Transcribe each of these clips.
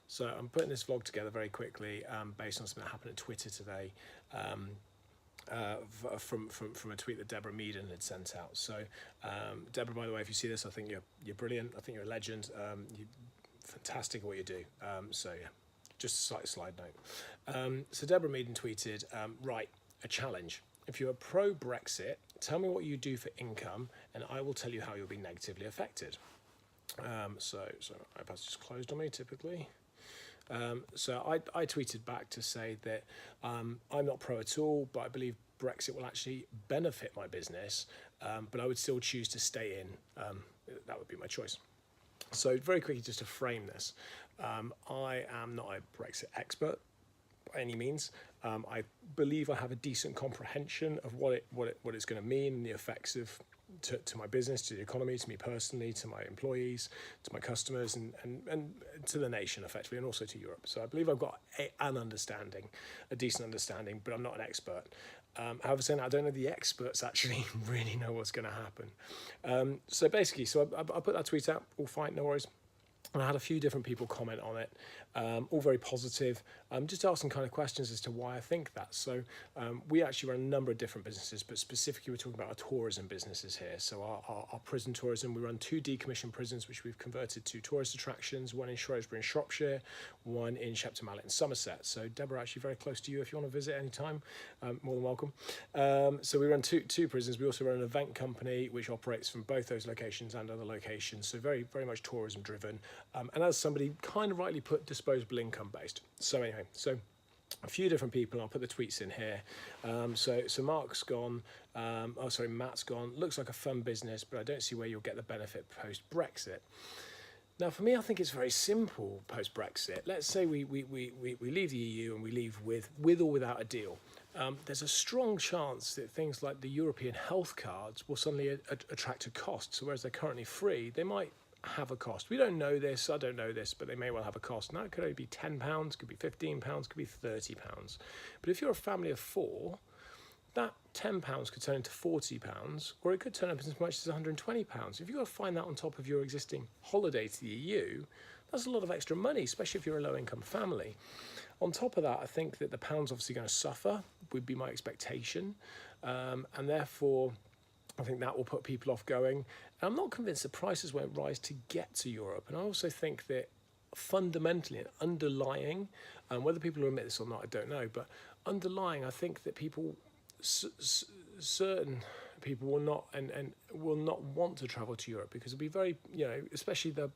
So I'm putting this vlog together very quickly based on something that happened on Twitter today from a tweet that Deborah Meaden had sent out. So Deborah, by the way, if you see this, I think you're brilliant. I think you're a legend. You're fantastic at what you do. So yeah, just a slight slide note. So Deborah Meaden tweeted, right, a challenge. If you're pro-Brexit, tell me what you do for income and I will tell you how you'll be negatively affected. So iPad's just closed on me typically. So I tweeted back to say that I'm not pro at all, but I believe Brexit will actually benefit my business, but I would still choose to stay in. That would be my choice. So very quickly, just to frame this, I am not a Brexit expert by any means. I believe I have a decent comprehension of what it's going to mean and the effects of to my business, to the economy, to me personally, to my employees, to my customers, and to the nation effectively, and also to Europe. So I believe I've got a decent understanding, but I'm not an expert. However, saying that, I don't know the experts actually really know what's going to happen. So basically, I put that tweet out, all fine, no worries. And I had a few different people comment on it, all very positive, just asking kind of questions as to why I think that. So we actually run a number of different businesses, but specifically we're talking about our tourism businesses here. So our prison tourism, we run 2 decommissioned prisons, which we've converted to tourist attractions, one in Shrewsbury in Shropshire, one in Shepton Mallet in Somerset. So Deborah, actually very close to you if you want to visit anytime, more than welcome. So we run two prisons. We also run an event company, which operates from both those locations and other locations. So very, very much tourism driven. And as somebody kind of rightly put, disposable income based. So anyway, so a few different people, I'll put the tweets in here. So Mark's gone, Matt's gone, looks like a fun business, but I don't see where you'll get the benefit post-Brexit. Now, for me, I think it's very simple post-Brexit. Let's say we leave the EU and we leave with or without a deal. There's a strong chance that things like the European health cards will suddenly attract a cost. So whereas they're currently free, they might have a cost. We don't know this, I don't know this, but they may well have a cost. Now it could only be £10, could be £15, could be £30. But if you're a family of 4, that £10 could turn into £40, or it could turn up as much as £120. If you've got to find that on top of your existing holiday to the EU, that's a lot of extra money, especially if you're a low-income family. On top of that, I think that the pound's obviously going to suffer, would be my expectation, and therefore I think that will put people off going. And I'm not convinced the prices won't rise to get to Europe. And I also think that fundamentally and underlying, whether people will admit this or not, I don't know, but underlying, I think that people, certain people will not and will not want to travel to Europe because it'll be very, especially the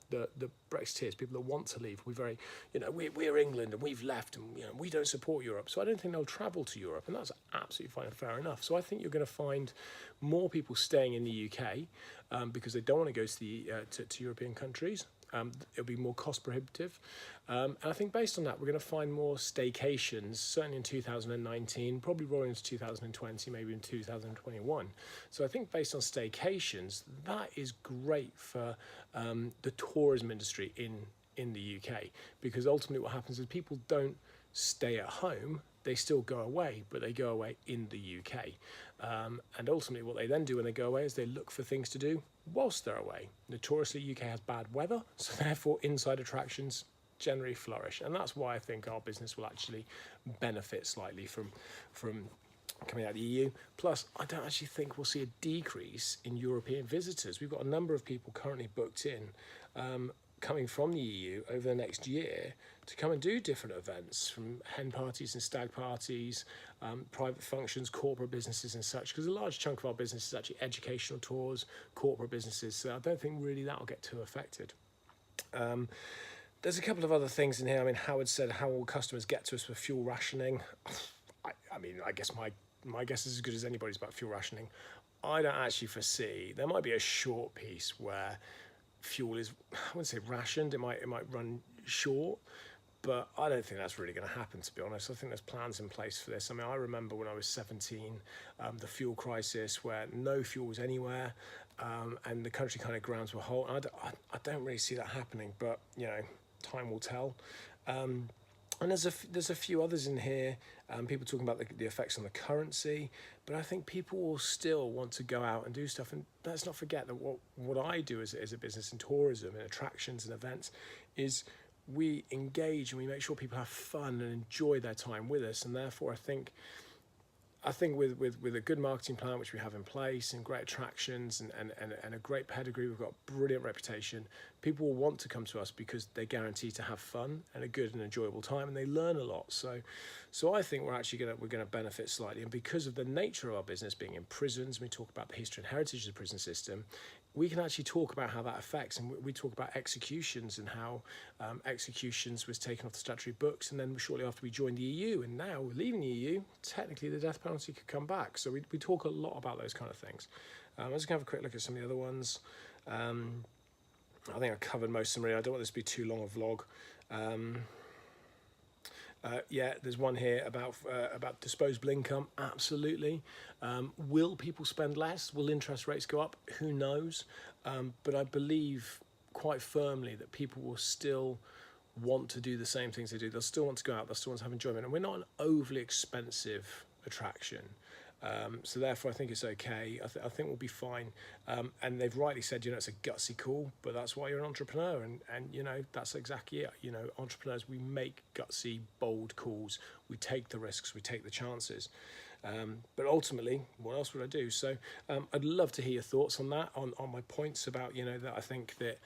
Brexiteers, people that want to leave, we're very, we're England and we've left and we don't support Europe. So I don't think they'll travel to Europe, and that's absolutely fine and fair enough. So I think you're going to find more people staying in the UK because they don't want to go to the to European countries. It'll be more cost prohibitive. And I think based on that, we're going to find more staycations, certainly in 2019, probably rolling into 2020, maybe in 2021. So I think based on staycations, that is great for the tourism industry in the UK, because ultimately what happens is people don't stay at home, they still go away, but they go away in the UK. And ultimately what they then do when they go away is they look for things to do whilst they're away. Notoriously, UK has bad weather, so therefore inside attractions generally flourish. And that's why I think our business will actually benefit slightly from coming out of the EU. Plus, I don't actually think we'll see a decrease in European visitors. We've got a number of people currently booked in coming from the EU over the next year to come and do different events, from hen parties and stag parties, private functions, corporate businesses and such, because a large chunk of our business is actually educational tours, corporate businesses, so I don't think really that will get too affected. There's a couple of other things in here. I mean, Howard said, how will customers get to us for fuel rationing? I guess my guess is as good as anybody's about fuel rationing. I don't actually foresee, there might be a short piece where fuel is, I wouldn't say rationed, it might run short, but I don't think that's really going to happen, to be honest. I think there's plans in place for this. I mean, I remember when I was 17, the fuel crisis where no fuel was anywhere, and the country kind of ground to a halt. I don't really see that happening, but time will tell. And there's a few others in here. People talking about the effects on the currency, but I think people will still want to go out and do stuff. And let's not forget that what I do as a business in tourism and attractions and events is we engage and we make sure people have fun and enjoy their time with us. And therefore, I think with a good marketing plan, which we have in place, and great attractions and a great pedigree, we've got a brilliant reputation. People will want to come to us because they're guaranteed to have fun and a good and enjoyable time, and they learn a lot. So I think we're gonna benefit slightly, and because of the nature of our business being in prisons, we talk about the history and heritage of the prison system. We can actually talk about how that affects, and we talk about executions and how executions was taken off the statutory books, and then shortly after we joined the EU, and now we're leaving the EU, technically the death penalty could come back. So we talk a lot about those kind of things. I'm just going to have a quick look at some of the other ones. I think I covered most of them. I don't want this to be too long a vlog. Yeah, there's one here about disposable income. Absolutely. Will people spend less? Will interest rates go up? Who knows? But I believe quite firmly that people will still want to do the same things they do. They'll still want to go out. They'll still want to have enjoyment. And we're not an overly expensive attraction. So therefore, I think it's okay. I think we'll be fine. And they've rightly said, it's a gutsy call, but that's why you're an entrepreneur. And that's exactly it. Entrepreneurs, we make gutsy, bold calls. We take the risks. We take the chances. But ultimately, what else would I do? So I'd love to hear your thoughts on that, on my points about, that I think that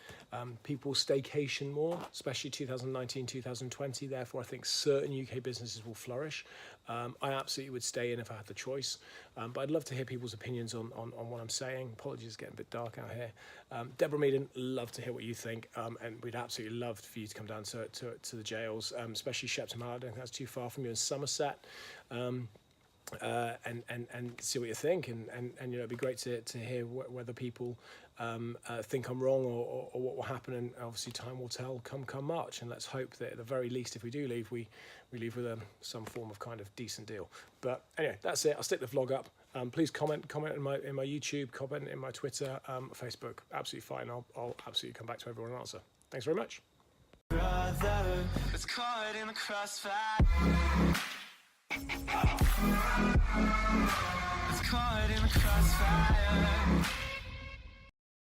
people staycation more, especially 2019, 2020. Therefore, I think certain UK businesses will flourish. I absolutely would stay in if I had the choice. But I'd love to hear people's opinions on what I'm saying. Apologies, it's getting a bit dark out here. Deborah Meaden, love to hear what you think. And we'd absolutely love for you to come down to the jails, especially Shepton Mallet. I don't think that's too far from you in Somerset. And see what you think, and it'd be great to hear whether people think I'm wrong or what will happen. And obviously time will tell come March, and let's hope that at the very least, if we do leave, we leave with some form of kind of decent deal. But anyway, that's it. I'll stick the vlog up. Please comment in my YouTube, comment in my Twitter, Facebook. Absolutely fine. I'll absolutely come back to everyone and answer. Thanks very much. Brother, it's caught in the crossfire. It's caught in the crossfire.